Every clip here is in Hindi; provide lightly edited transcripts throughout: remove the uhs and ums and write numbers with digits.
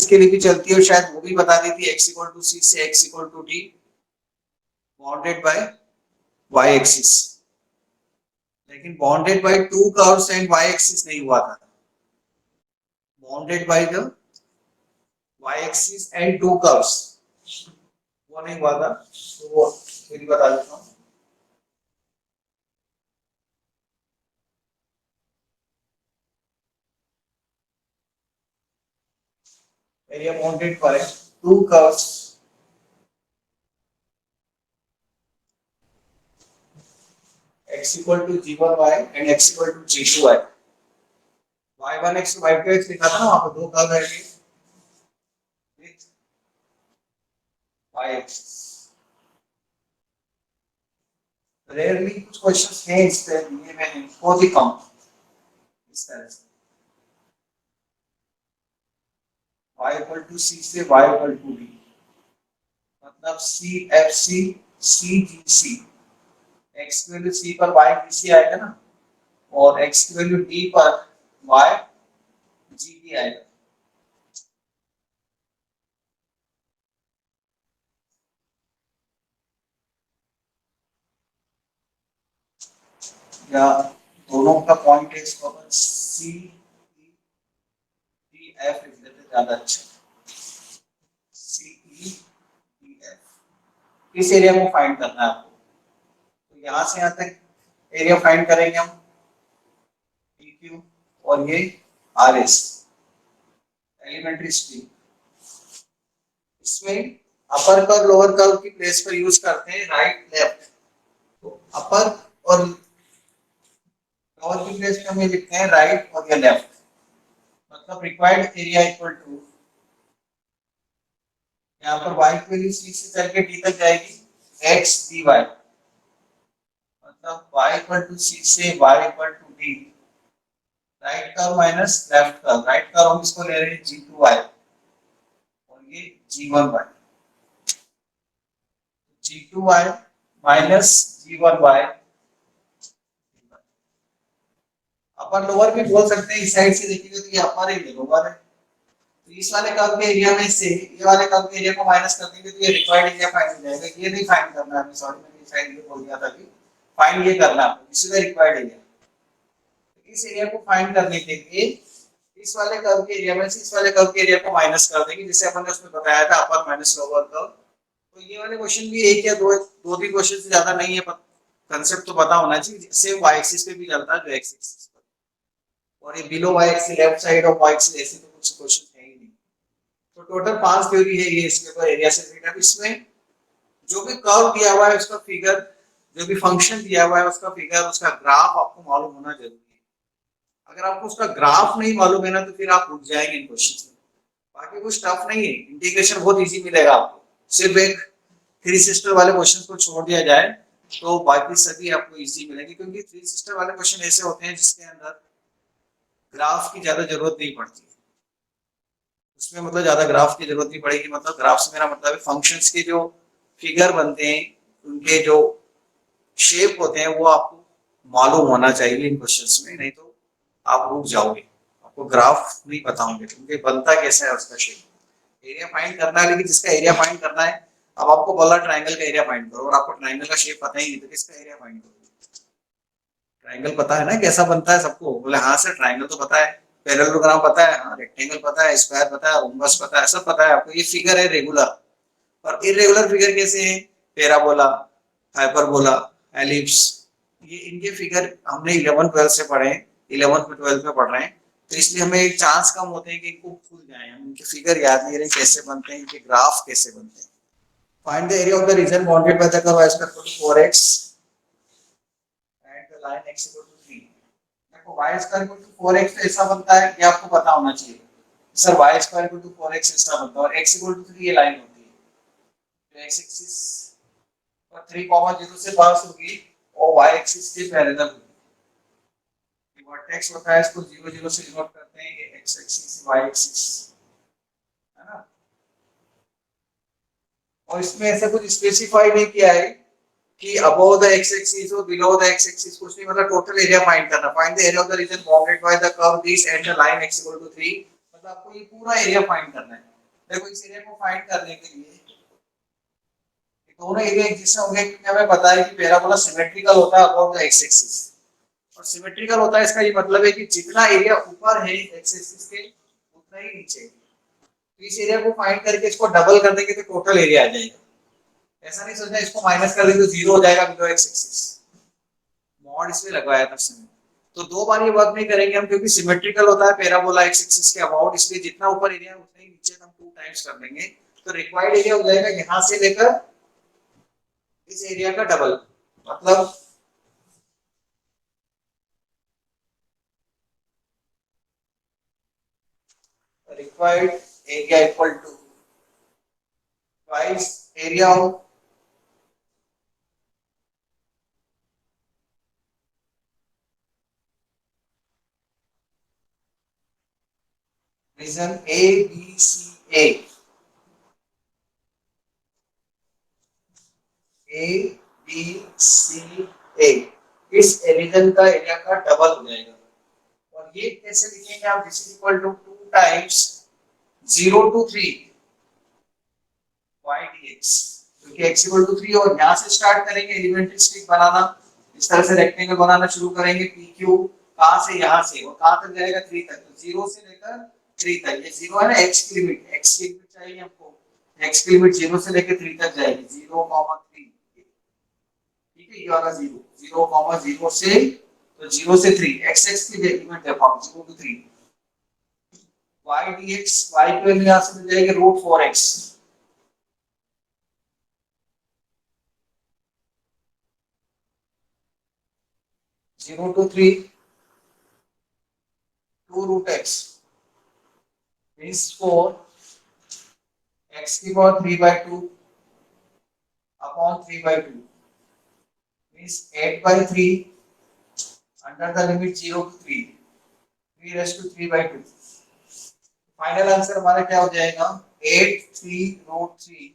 एक्सिस के लिए भी चलती है और शायद वो भी बता देती है x इक्वल टू सी से x equal to D bounded by y axis. लेकिन bounded by two curves and y axis नहीं हुआ था, bounded by the y axis and two curves वो नहीं हुआ था। तो वो फिर बता देता हूँ। Area bounded by two curves x equal to g1y and x equal to g2y। y1x y2x लिखा था ना वहां पर, दो कर्व है y एक्सिस। रेयरली कुछ क्वेश्चंस हैं इस तरह दिए हुए हैं, बहुत ही कम इस तरह से। y इक्वल टू c से y इक्वल टू d, मतलब c f c c g c, x की वैल्यू c पर y g c आएगा ना, और x की वैल्यू d पर y g d आएगा। या दोनों का पॉइंट है इसको अपन c d f लिख देते ज्यादा अच्छा। c e d f इस एरिया को फाइंड करना है आपको। तो यहाँ से यहाँ तक एरिया फाइंड करेंगे हम, PQ और ये RS एलिमेंट्री स्ट्रिंग। इसमें अपर कर्व लोअर कर्व की प्लेस पर यूज करते हैं राइट लेफ्ट। तो अपर और लोअर की प्लेस पर हम लिखते हैं राइट और या लेफ्ट। मतलब रिक्वायर्ड एरिया इक्वल टू, यहाँ पर y की वैल्यू c से चल के d तक जाएगी x dy, मतलब y इक्वल टू c से y equal to d, right curve minus left curve. Right curve हम इसको ले रहे हैं g2y और ये g1y, g2y minus g1y। Upper lower भी बोल सकते हैं, इस साइड से देखेंगे तो ये अपर है, ये लोअर है। तो इस वाले कर्व के एरिया में से ये वाले कर्व के एरिया को माइनस कर देंगे तो ये रिक्वायर्ड एरिया फाइंड हो जाएगा। ये नहीं फाइंड करना है, सॉरी मैंने ये साइड ये बोल दिया था कि फाइंड ये करना है, this is the required area. इस एरिया को फाइंड करने के लिए इस वाले कर्व के एरिया में से इस वाले कर्व के एरिया को माइनस कर देंगे, जैसे अपन ने उसमें बताया था अपर माइनस लोअर कर्व। तो ये वाले क्वेश्चन भी एक या दो तीन क्वेश्चन से ज्यादा नहीं है, कंसेप्ट तो पता होना चाहिए। सेम y एक्सिस पे भी चलता है जो x एक्सिस पर, और ये below y axis left side of y axis ऐसे तो कुछ क्वेश्चन है ही नहीं। तो टोटल 5 थ्योरी है ये इसके ऊपर एरिया से रिलेटेड। इसमें जो भी कर्व दिया हुआ है उसका फिगर, जो भी फंक्शन दिया हुआ है उसका फिगर, उसका ग्राफ आपको मालूम होना जरूरी है। अगर आपको उसका ग्राफ नहीं मालूम है ना तो फिर आप रुक जाएंगे इन क्वेश्चंस में। बाकी कुछ टफ नहीं है, इंटीग्रेशन बहुत इजी मिलेगा आपको। सिर्फ एक थ्री सिस्टर वाले क्वेश्चन को छोड़ दिया जाए तो बाकी सभी आपको इजी मिलेंगे, क्योंकि थ्री सिस्टर वाले क्वेश्चन ऐसे होते हैं जिसके अंदर ग्राफ की ज्यादा जरूरत नहीं पड़ती। उसमें मतलब ज्यादा ग्राफ की जरूरत नहीं पड़ेगी। मतलब ग्राफ से मेरा मतलब है फंक्शंस के जो फिगर बनते हैं, उनके जो शेप होते हैं वो आपको मालूम होना चाहिए इन क्वेश्चंस में, नहीं तो आप रुक जाओगे, आपको ग्राफ नहीं पता होंगे क्योंकि बनता कैसा है उसका शेप। एरिया फाइंड करना है, लेकिन जिसका एरिया फाइंड करना है, अब आपको बोला ट्रायंगल का एरिया फाइंड करो और आपको ट्रायंगल का शेप पता ही नहीं तो किसका एरिया फाइंड करोगे। ट्रायंगल पता है ना कैसा बनता है सबको, बोले हाँ सर ट्रायंगल तो पता है, पैरेललोग्राम पता है, हाँ रेक्टेंगल पता है, स्क्वायर पता है, रोम्बस पता है, सब पता है आपको। ये फिगर है रेगुलर, और इरेगुलर फिगर कैसे है, पैराबोला, हाइपरबोला, एलिप्स, ये इनके फिगर हमने 11 12 से पढ़े हैं, 11th में 12th में पढ़ रहे हैं। तो इसलिए हमें एक चांस कम होते हैं कि इनको भूल जाएं, हम इनके फिगर याद नहीं रहे कैसे बनते हैं, इनके ग्राफ कैसे बनते हैं। Find the area of the region bounded by the curve y equal to 4x and the line x equal to 3। देखो y इक्वल टू 4x तो ऐसा बनता है, ये आपको पता होना चाहिए sir. y equal to 4x ऐसा बनता है और x इक्वल टू 3 ये लाइन होती है जो x एक्सिस पर 3,0 से पास होगी और y एक्सिस के पैरेलल होगी। वर्टेक्स होता है, इसको 0 0 से डिनोट करते हैं, ये x एक्सिस y एक्सिस है ना। और इसमें ऐसा कुछ स्पेसिफाई नहीं किया है कि अबव द x एक्सिस और बिलो द x एक्सिस, कुछ नहीं। मतलब टोटल एरिया फाइंड करना, find the area of the region bounded by the curve this at the line x equal to 3। मतलब आपको ये पूरा एरिया फाइंड करना है, देखो इस एरिया को फाइंड करने के लिए दोनों एरिया एग्जिस्ट होंगे, क्योंकि हमें पता है कि पैराबोला सिमेट्रिकल होता है अबाउट द एक्स एक्सिस, और सिमेट्रिकल होता है इसका ये मतलब है कि जितना एरिया ऊपर है एक्स एक्सिस के उतना ही नीचे। तो इस एरिया को फाइंड करके इसको डबल कर देंगे तो टोटल एरिया आ जाएगा। ऐसा नहीं सोचना इसको माइनस कर देंगे तो जीरो हो जाएगा बिलो एक्स एक्सिस। मॉड इसमें लगवाया था हमने। तो दो बार ये वर्क नहीं करेंगे हम, क्योंकि सिमेट्रिकल होता है पैराबोला एक्स एक्सिस के अबाउट, इसलिए जितना ऊपर एरिया है उतना ही नीचे हम टू टाइम्स कर देंगे। तो रिक्वायर्ड एरिया हो जाएगा यहां से लेकर इस एरिया का डबल, मतलब required area equal to twice area of region A, B, C, A, B, C, A इस रीजन का एरिया का डबल हो जाएगा। और ये कैसे लिखेंगे आप, this is equal to 2 times 0 to 3 y dx, क्योंकि x इक्वल टू 3 और यहां से स्टार्ट करेंगे एलिमेंट्री स्ट्रिंग बनाना। इस तरह से रेक्टेंगल बनाना शुरू करेंगे pq, कहां से, यहां से, और कहां तक जाएगा 3 तक, तो 0 से लेकर 3 तक। ये 0 है ना x की लिमिट, x की लिमिट चाहिए हमको, x की लिमिट 0 से लेकर 3 तक जाएगी, 0,3। ठीक है, ये वाला 0 0,0 से, तो 0 से 3 x x की लिमिट देखो आप 0 to 3, y dx, y की वैल्यू यहां से मिल जाएगी √4x, 0 to 3 2 √x means 4 x की power 3/2 upon 3/2 means 8/3 under the limit 0 to 3 3 raised to 3/2। Final answer हमारा क्या हो जाएगा, 8 3 √3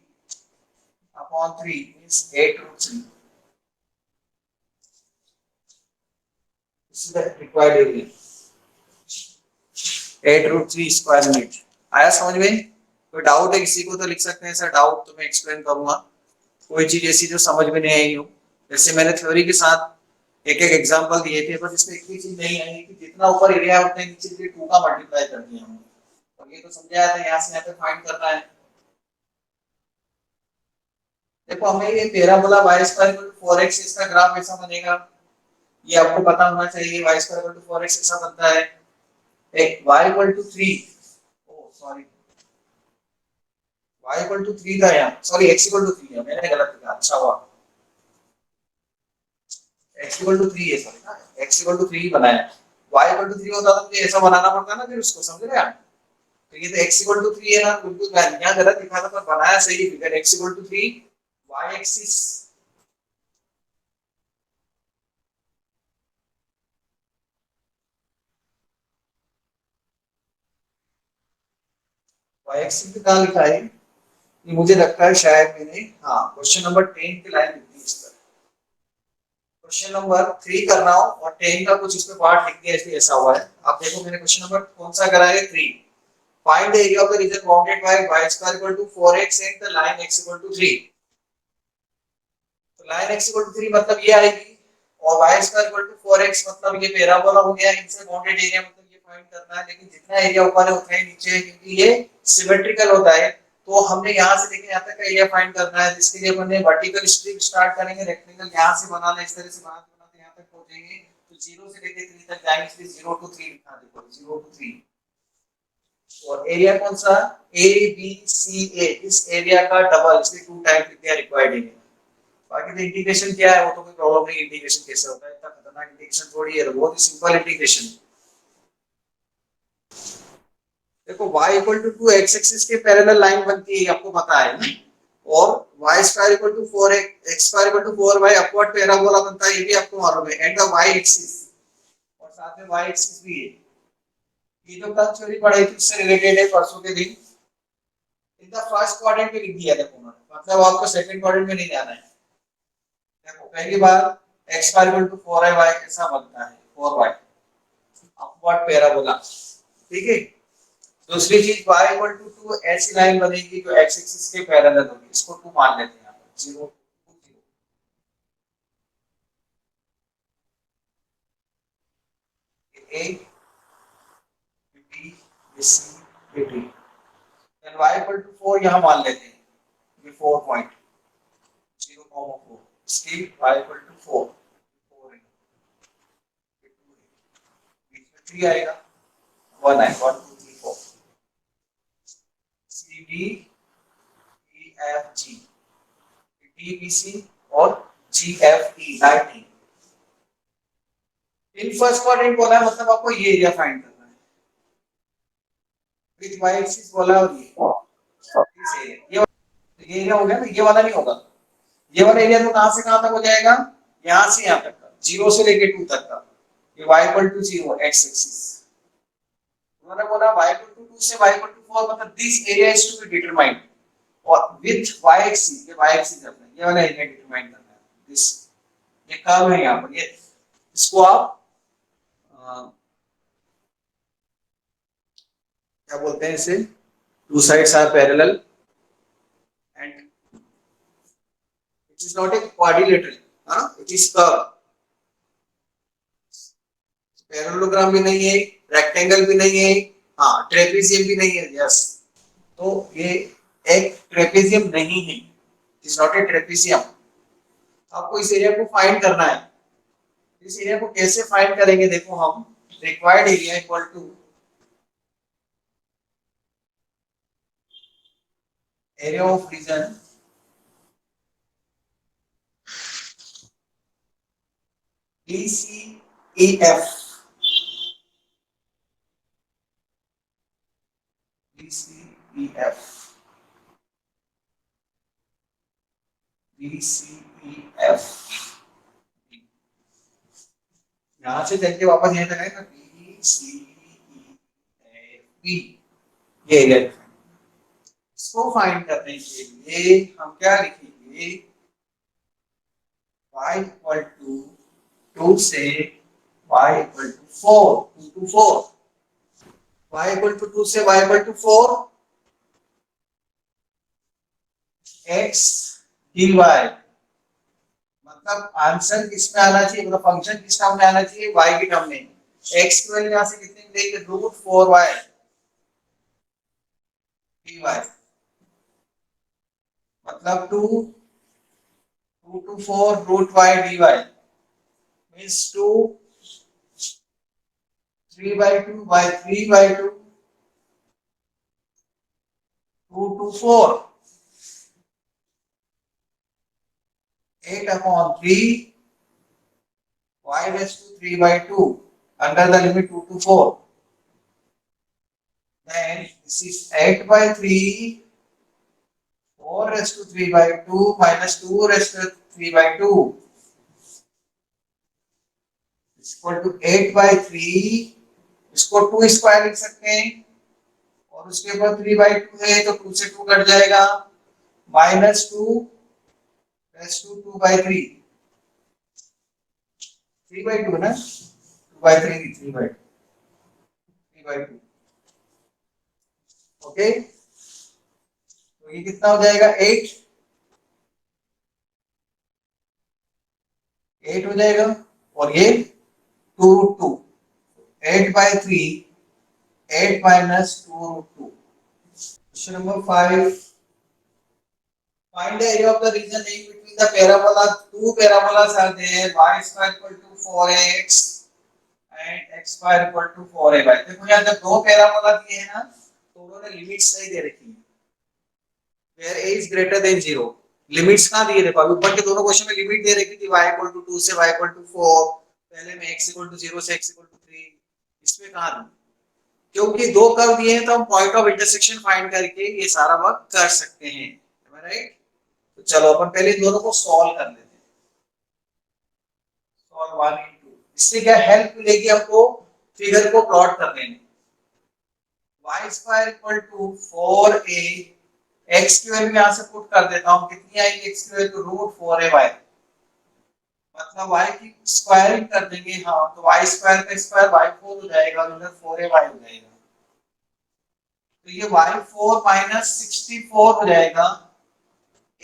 upon 3 means 8 √3। this is the required area, 8 √3 square metre. आया समझ में? कोई डाउट है किसी को तो लिख सकते हैं, सर डाउट तो मैं एक्सप्लेन करूंगा। कोई चीज ऐसी जो समझ में नहीं आई हो, जैसे मैंने थ्योरी के साथ एक एक एग्जांपल दिए थे, बस इसमें एक ही चीज नहीं आई कि जितना ऊपर एरिया है उतने नीचे के 2 का मल्टीप्लाई कर दिया हमने। और ये तो समझाया था, यहाँ से यहाँ पे फाइंड करना है। देखो हमें ये पैराबोला y² 4x इसका ग्राफ ऐसा बनेगा, ये आपको पता होना चाहिए, y² 4x ऐसा बनता है। एक y 3, ओ सॉरी y 3 था यहाँ, सॉरी x 3 है, मैंने गलत लिखा, अच्छा हुआ x 3 है, सॉरी ना, x 3 बनाया, y 3 होता तो मुझे ऐसा बनाना पड़ता ना, फिर उसको समझ रहे हैं। तो ये तो x 3 है ना, बिल्कुल यहाँ गलत लिखा था पर बनाया सही, figure x 3 y axis y axis पे कहाँ लिखा है ये, मुझे लगता है शायद मैंने, हाँ क्वेश्चन नंबर 10 की लाइन लिखी है इस पर। क्वेश्चन नंबर 3 कर रहा हूँ और 10 का कुछ इसमें पार्ट लिख दिया, इसलिए ऐसा हुआ है। आप देखो मैंने क्वेश्चन नंबर कौन सा करा है, 3। Find the area of the region bounded bye y² 4x and the line x 3। तो लाइन x 3 मतलब ये आएगी, और y² 4x मतलब ये पैराबोला हो गया, इनसे बाउंडेड एरिया मतलब ये फाइंड करना है। लेकिन जितना एरिया ऊपर है उतना ही नीचे है, क्योंकि ये सिमेट्रिकल होता है। तो हमने यहां से लेके यहां तक का एरिया फाइंड करना है, जिसके लिए अपन ने वर्टिकल स्ट्रिप स्टार्ट करेंगे, रेक्टेंगल यहां से बनाना, इस तरह से बनाते बनाते यहां तक पहुंचेंगे, तो 0 से लेके 3 तक जाएंगे, इसलिए 0 to 3 लिखा, देखो 0 to 3। और एरिया कौन सा, ए बी सी ए, इस एरिया का डबल, इसलिए 2 टाइम लिख दिया रिक्वायर्ड एरिया। बाकी तो इंटीग्रेशन क्या है वो तो कोई प्रॉब्लम नहीं, इंटीग्रेशन कैसे होता है, इतना खतरनाक इंटीग्रेशन थोड़ी है, बहुत ही सिंपल इंटीग्रेशन। देखो y equal to 2 x axis के पैरेलल लाइन बनती है, आपको पता है ना, और y² equal to 4x, x² equal to 4y upward parabola बनता है, ये भी आपको मालूम है, एट द y एक्सिस, और साथ में y एक्सिस भी है। ये जो कल थ्योरी पढ़ाई थी इससे रिलेटेड है परसों के दिन, इन द फर्स्ट क्वाड्रेंट में लिख दिया था उन्होंने, मतलब आपको सेकंड क्वाड्रेंट में नहीं जाना है। देखो पहली बार x² इक्वल टू 4y ऐसा बनता है, 4y अपवर्ड पैराबोला, ठीक है। दूसरी चीज y इक्वल टू 2 ऐसी लाइन बनेगी जो x एक्सिस के पैरेलल होगी, इसको 2 मान लेते हैं यहाँ पर 0 2 0 a b c d then y equal to 4 यहाँ मान लेते हैं, ये 4 पॉइंट 0 4 इसकी y इक्वल टू 4 4 है, ये 2 है, बीच में 3 आएगा 1 है 1 2 3 4 C D E F G D B C और G F E line. In first quadrant बोला है मतलब आपको ये एरिया फाइंड करना है विद y एक्सिस बोला है, और ये एरिया हो गया ना, ये वाला नहीं होगा, ये वाला एरिया तो कहां से कहां तक हो जाएगा, यहां से यहां तक का, 0 से लेके 2 तक का, ये y equal to 0 x axis. उन्होंने बोला y इक्वल टू 2 से y इक्वल टू 4 मतलब this area is to be determined, और विद y एक्सिस, ये y एक्सिस है, ये वाला एरिया डिटरमाइन करना है, दिस ये कर्व है यहां पर, ये इसको आप क्या बोलते हैं इसे, two sides are parallel and it is not a quadrilateral, हां इट इज कर्व, पैरेललोग्राम भी नहीं है, रेक्टेंगल भी नहीं है, हाँ ट्रेपेजियम भी नहीं है, यस, तो ये एक ट्रेपेजियम नहीं है, it is not A trapezium. आपको इस एरिया को फाइंड करना है, इस एरिया को कैसे फाइंड करेंगे, देखो हम required area equal to area of region DCEF DCEF DCEF यहां से चल के वापस यहां तक आएगा DCEF ये एरिया, इसको फाइंड करने के लिए हम क्या लिखेंगे, y इक्वल टू 2 से y equal to 4 2 to 4 y equal to 2 से y equal to 4 x dy, मतलब आंसर किस में आना चाहिए, मतलब फंक्शन किस टर्म में आना चाहिए, y की टर्म में, x की वैल्यू यहां से कितनी मिलेगी, रूट 4y dy, मतलब 2 to 4 root y dy means 2 3 by 2 by 3 by 2 2 to 4 8 upon 3 y raised to 3 by 2 under the limit 2 to 4, then this is 8 by 3 4 raised to 3 by 2 minus 2 raised to 3 by 2 is equal to 8 by 3, इसको 2 स्क्वायर लिख सकते हैं, और उसके बाद 3 by 2 है तो 2 से 2 कट जाएगा, minus 2 raised to 2 by 3 3 by 2 ना, 2 by 3 3 by 2 3 by 2 ओके, तो ये कितना हो जाएगा 8 8 हो जाएगा, और ये 2 root 2 8 by 3 8 minus 2 root 2। Question number 5, find the area of the region lying between the parabola, two parabolas are there, y square equal to 4x and x square equal to 4ay। देखो यहाँ जब दो पैराबोला दिए हैं ना तो उन्होंने लिमिट्स नहीं दे रखी है, where a is greater than 0, limits कहाँ दिए, देखो अभी ऊपर के दोनों क्वेश्चन में लिमिट दे रखी थी y इक्वल टू 2 से y इक्वल टू 4, पहले में x इक्वल टू 0 से x इक्वल टू 3, इसमें कहाँ दी, क्योंकि दो कर्व दिए हैं तो हम पॉइंट ऑफ इंटरसेक्शन फाइंड करके ये सारा वर्क कर सकते हैं, राइट। तो चलो अपन पहले इन दोनों को सॉल्व कर लेते हैं, सॉल्व 1 into, इससे क्या हेल्प मिलेगी हमको फिगर को प्लॉट करने में, y square equal to 4a, x की वैल्यू यहां से पुट कर देता हूं, कितनी आएगी x की वैल्यू रूट 4ay, मतलब y की स्क्वायरिंग कर देंगे, हाँ तो y स्क्वायर का स्क्वायर y4 हो जाएगा, उधर 4ay हो जाएगा, तो ये y4 माइनस 64 हो जाएगा,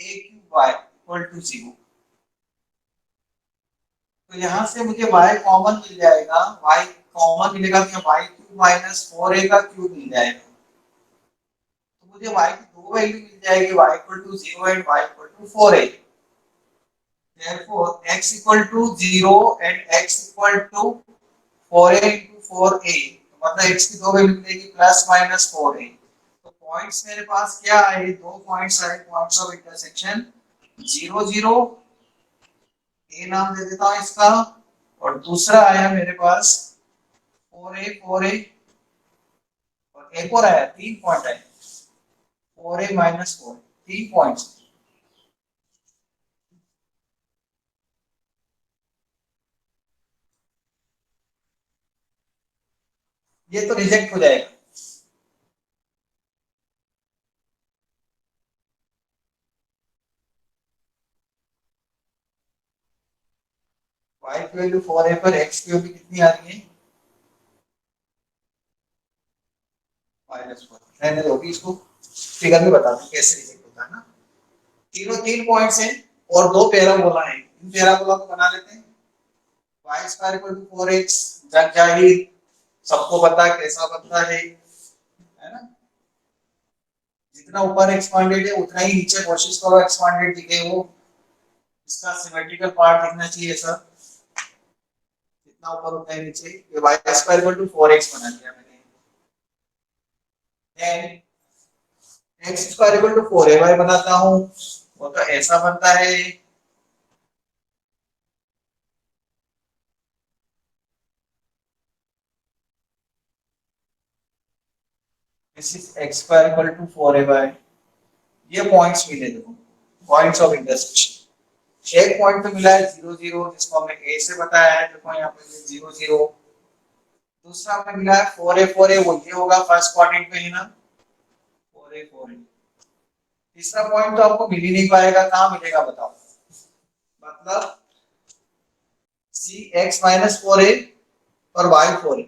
a cube y equal to 0। तो यहाँ से मुझे y कॉमन मिल जाएगा, y कॉमन मिलेगा तो y क्यूब माइनस 4a का क्यूब मिल जाएगा। तो मुझे y की दो वैल्यू मिल जाएगी, y equal to 0 and y equal to 4a। therefore x equal to 0 and x equal to 4a into 4a, तो मतलब x की दो वैल्यू मिलेगी प्लस माइनस 4a। तो पॉइंट्स मेरे पास क्या आए, दो पॉइंट्स आए, पॉइंट्स ऑफ इंटरसेक्शन 0 0, ए नाम दे देता हूं इसका, और दूसरा आया मेरे पास 4a 4a, और एक और आया, तीन पॉइंट आए 4a माइनस 4, तीन पॉइंट्स। ये तो रिजेक्ट हो जाएगा। y की वैल्यू 4a पर x की वैल्यू कितनी आ रही है, -4। रहने दो, अभी इसको फिगर में बता दूं कैसे रिजेक्ट होता है ना। तीनों तीन पॉइंट्स हैं और दो पैराबोला हैं, इन पैराबोला को बना लेते हैं। y square equal to 4x, जग जाहिर, सबको पता है कैसा बनता है ना। जितना ऊपर एक्सपांडेड है उतना ही नीचे कोशिश करो एक्सपांडेड दिखे वो, इसका सिमेट्रिकल पार्ट दिखना चाहिए सर, जितना ऊपर उतना ही नीचे। ये y square equal to 4x बना दिया मैंने, then x square equal to 4ay बनाता हूं, वो तो ऐसा बनता है। This is x square equal to 4ay। ये पॉइंट्स मिले, देखो पॉइंट्स ऑफ इंटरसेक्शन। एक पॉइंट तो मिला है 0 0, जिसको हमने a से बताया है, देखो यहाँ पे 0 0। दूसरा हमें मिला है 4a 4a, वो ये होगा फर्स्ट क्वाड्रेंट में है ना, 4a 4a। तीसरा पॉइंट तो आपको मिल ही नहीं पाएगा, कहाँ मिलेगा बताओ, मतलब सी एक्स माइनस 4a और y 4a,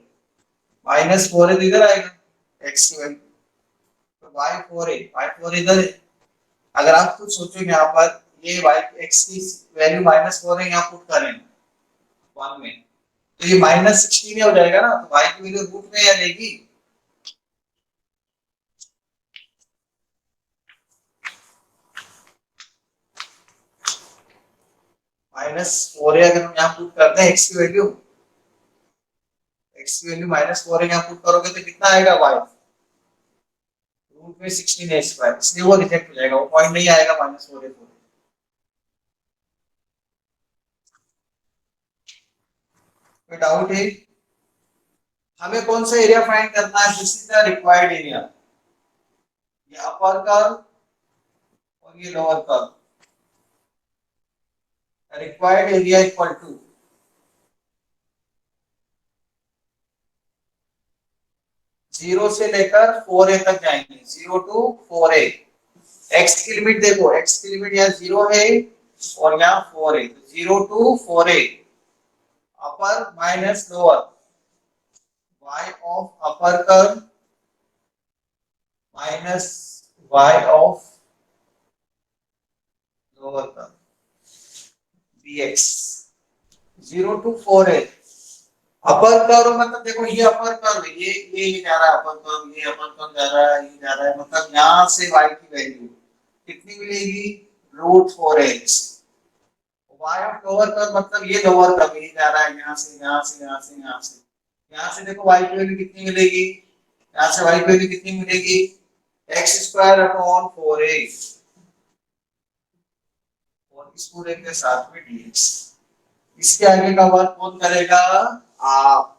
माइनस 4a तो इधर आएगा x की वैल्यू, तो y 4a इधर है। अगर आप कुछ सोचो यहाँ पर, ये y x की वैल्यू -4 है, यहाँ पुट करें 1 में, तो ये -16 हो जाएगा ना, तो y की वैल्यू रूट में रहेगी। -4 अगर हम यहाँ पुट करते हैं x की वैल्यू, -4 यहाँ पुट करोगे तो कितना आएगा, y रूट में 16 है स्क्वायर, इसलिए वो रिजेक्ट हो जाएगा, वो पॉइंट नहीं आएगा -4 है। कोई डाउट है? हमें कौन सा एरिया फाइंड करना है, this is the required area, ये अपर कर्व और ये lower curve. Required area equal to 0 से लेकर 4a तक जाएंगे, 0 टू 4a। x की लिमिट देखो, x की लिमिट यहाँ 0 है और यहाँ 4a, तो 0 to 4a, upper minus lower, y of upper curve minus y of lower curve dx, 0 to 4a। Upper curve मतलब देखो ये अपर कर्व है, ये जा रहा है अपर कर्व, ये अपर कर्व जा रहा है, ये जा रहा है, मतलब यहाँ से y की वैल्यू कितनी मिलेगी, √4x। y of lower curve मतलब ये लोअर कर्व ये जा रहा है, यहाँ से यहाँ से यहाँ से यहाँ से यहाँ से देखो y की वैल्यू कितनी मिलेगी, यहाँ से y की वैल्यू कितनी मिलेगी, x स्क्वायर अपॉन 4a, और इस पूरे के साथ में dx। इसके आगे का वर्क कौन करेगा, आप,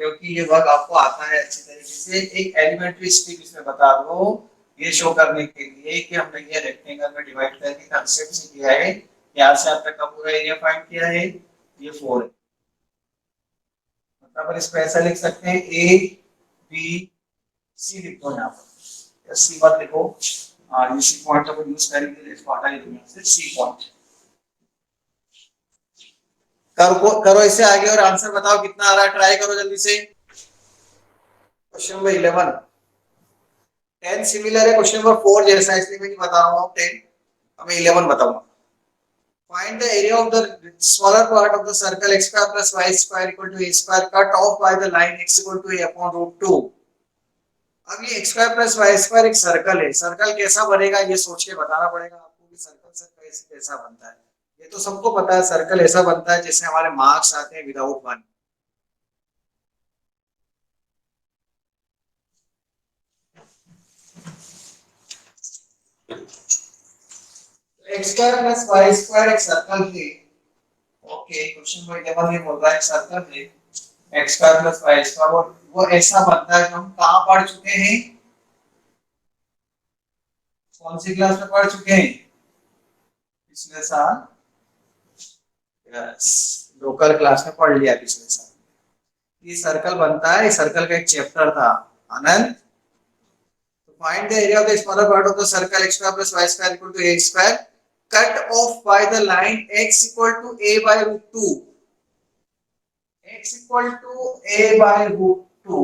क्योंकि ये वर्क आपको आता है अच्छी तरीके से। एक एलिमेंट्री स्टेप इसमें बता दो, ये शो करने के लिए कि हमने ये रेक्टेंगल में डिवाइड करके कंसेप्ट से किया है, यहाँ से अब तक का पूरा एरिया फाइंड किया है, ये 4 है। मतलब इसको ऐसा लिख सकते हैं, ए बी सी लिख दो यहाँ पर, सी मत लिखो, ये सी पॉइंट को यूज करेंगे, इसको हटा ही दूंगा, सिर्फ सी पॉइंट। करो इसे आगे और आंसर बताओ कितना आ रहा है, ट्राई करो जल्दी से। क्वेश्चन नंबर 11, 10 सिमिलर है क्वेश्चन नंबर 4 जैसा, इसलिए मैं नहीं बता रहा हूँ 10, अब मैं 11 बताऊंगा। Find the area of the smaller part of the circle x square plus y square equal to a square cut off by the line x equal to a upon root 2। अब ये x square plus y square एक सर्कल है, सर्कल कैसा बनेगा ये सोच के बताना पड़ेगा आपको कि सर्कल से कैसा बनता है। ये तो सबको पता है सर्कल ऐसा बनता है जैसे हमारे मार्क्स आते हैं without one. x square plus y square एक सर्कल है। ओके, क्वेश्चन नंबर 11 ये बोल रहा है एक सर्कल है x square plus y square, और वो ऐसा बनता है जो हम कहाँ पढ़ चुके हैं, कौन सी क्लास में पढ़ चुके हैं, पिछले साल। यस, लोकल क्लास में पढ़ लिया पिछले साल। ये सर्कल बनता है, इस सर्कल का एक चैप्टर था Anand. Find the area of the smaller part of the circle x square plus y square equal to a square cut off by the line x equal to a by root 2। x equal to a by root 2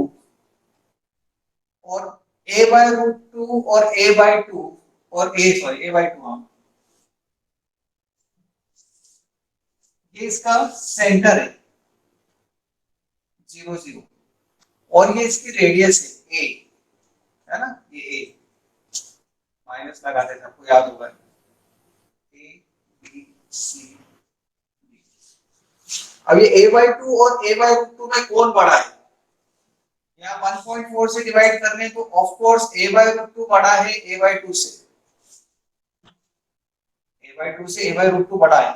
और a by root 2 और a by 2 और a by 2, हाँ ये इसका सेंटर है 0 0, और ये इसकी रेडियस है a, है ना, ये a माइनस लगाते थे आपको याद होगा, a b c d। अब ये a by 2 और a by root 2 में कौन बड़ा है, यहाँ 1.4 से डिवाइड करने तो of course a by root 2 बड़ा है a by 2 से, a by 2 से a by root 2 बड़ा है।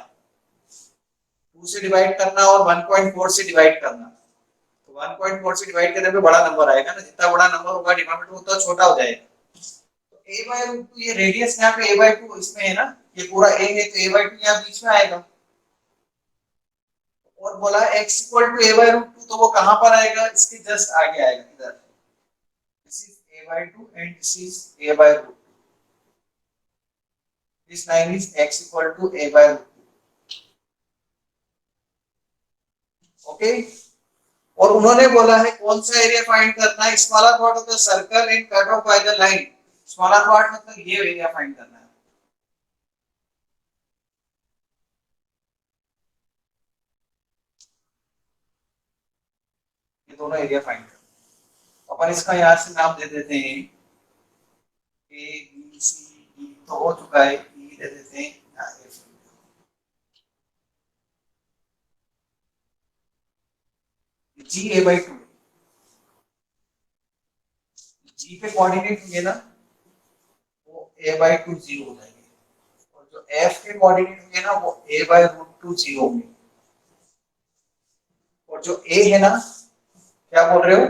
2 से डिवाइड करना और 1.4 से डिवाइड करना, तो 1.4 से डिवाइड करने पे बड़ा नंबर आएगा ना, जितना बड़ा नंबर होगा डिनोमिनेटर उतना छोटा हो जाएगा। तो a by root 2 ये रेडियस यहाँ पे a by 2 इसमें है ना, ये पूरा a है तो a by 2 यहाँ बीच में आएगा। और बोला x equal to a by root 2, तो वो कहाँ पर आएगा, इसके जस्ट आगे आएगा इधर। This is a by 2 and this is a by root 2। This line is x equal to a by root 2। Okay, और उन्होंने बोला है कौन सा एरिया फाइंड करना है, smaller part of the circle and cut off by the line. Smaller part मतलब ये एरिया फाइंड करना है। ये दोनों एरिया फाइंड करना, अपन इसका यहाँ से नाम दे देते हैं ए बी सी डी, तो हो चुका है, ई दे देते हैं जी ए बाई 2। जी पे कोऑर्डिनेट होंगे ना, वो a by 2 0 हो जाएंगे, और जो f के कोऑर्डिनेट होंगे ना वो a by root 2 0 होंगे। और जो a है ना, क्या बोल रहे हो,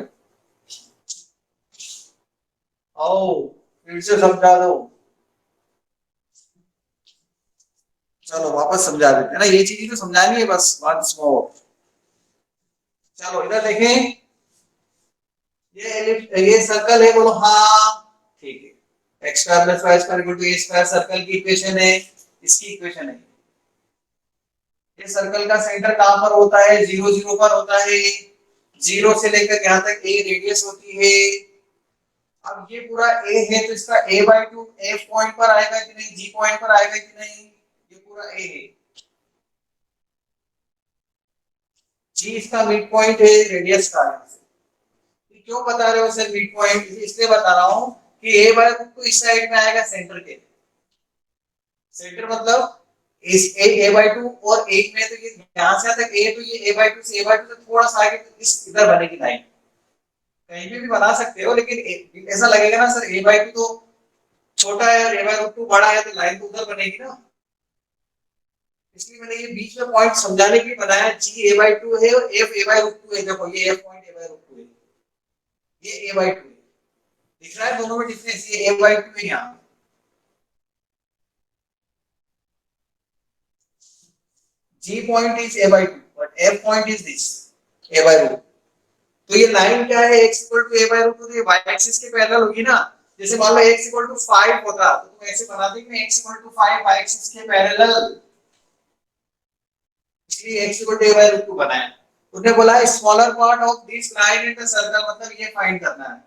आओ फिर से समझा दो, चलो वापस समझा देते हैं ना, ये चीज तो समझानी है बस वंस मोर। चलो इधर देखें, ये सर्कल है, बोलो हाँ ठीक है, x square plus y square equal to a square circle की इक्वेशन है, इसकी इक्वेशन है। ये सर्कल का सेंटर कहां पर होता है, 0 0 पर होता है, 0 से लेकर यहां तक a रेडियस होती है। अब ये पूरा a है तो इसका a by 2 f पॉइंट पर आएगा कि नहीं, g पॉइंट पर आएगा कि नहीं, ये पूरा a है, g इसका मिड पॉइंट है रेडियस का। क्यों बता रहे हो सर मिड पॉइंट, इसलिए बता रहा हूं कि a by 2 इस साइड में आएगा सेंटर के, सेंटर मतलब इस a by 2 और एक में, तो ये यहां से तक a, तो ये a by 2 से a by 2 से थोड़ा सा आगे तो इस इधर बनेगी लाइन, कहीं पे भी बना सकते हो, लेकिन ऐसा लगेगा ना सर a by 2 तो छोटा है और a by root 2 बड़ा है, तो लाइन तो उधर बनेगी ना। इसलिए मैंने ये बीच में पॉइंट समझाने के लिए बनाया, g a by 2 है और f a by root 2 है। देखो ये f point a by root 2 है, ये a by 2 है, दिख रहा है दोनों में डिफरेंस, ये a by 2 है यहाँ, g point is a by 2 but f point is this a by root। तो ये लाइन क्या है, x equal to a by root 2, तो ये y एक्सिस के पैरेलल होगी ना। जैसे मान लो x equal to 5 होता तो तुम ऐसे बनाते कि x equal to 5 y axis के पैरेलल, इसलिए x equal to a by root 2 बनाया। उसने बोला smaller part of this line in the circle, मतलब ये फाइंड करना है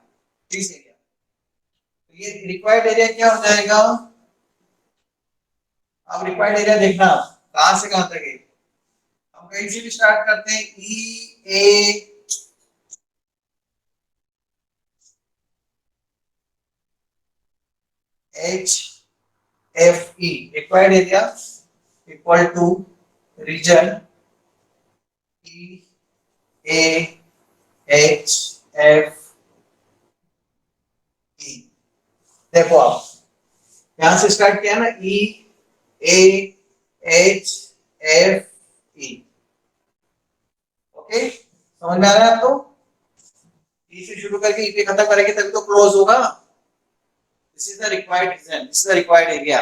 दिस एरिया। ये रिक्वायर्ड एरिया क्या हो जाएगा? अब रिक्वायर्ड एरिया देखना कहां से कहां तक है। हम कहीं से भी स्टार्ट करते हैं, E A H F E, required area equal to region E A H F E. देखो आप यहां से स्टार्ट किया ना, E A H F E. Okay, समझ में आ रहा है आपको? ई से शुरू करके ई पे खत्म करेंगे तभी तो क्लोज होगा। This is the required region, this is the required area.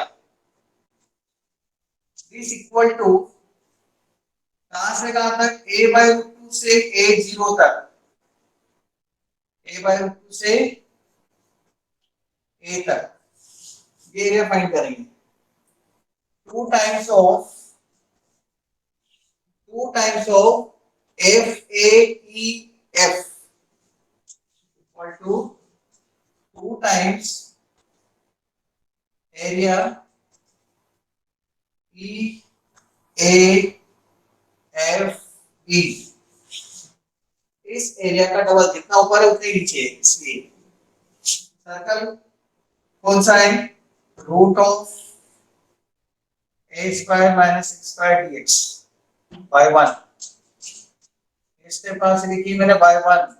This equal to कहां से कहां तक? ए बाय रूट टू से ए जीरो तक, ए बाय रूट टू से ए तक, ये एरिया फाइंड करेंगे। Two times of F A E F equal to two times area E A F E. इस एरिया का डबल, जितना ऊपर है उतने नीचे है, इसलिए सर्कल कौन सा है? Root of a square minus x square dx by one. इसके पास लिखी मैंने बाय वन।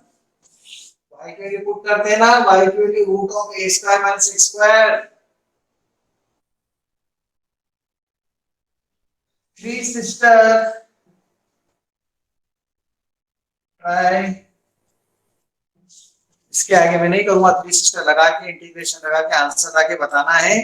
y के लिए पुट करते हैं ना, y के लिए root of a square minus x square. Three sister try, इसके आगे मैं नहीं करूंगा, थ्री सिस्टर लगा के इंटीग्रेशन लगा के आंसर आके बताना है।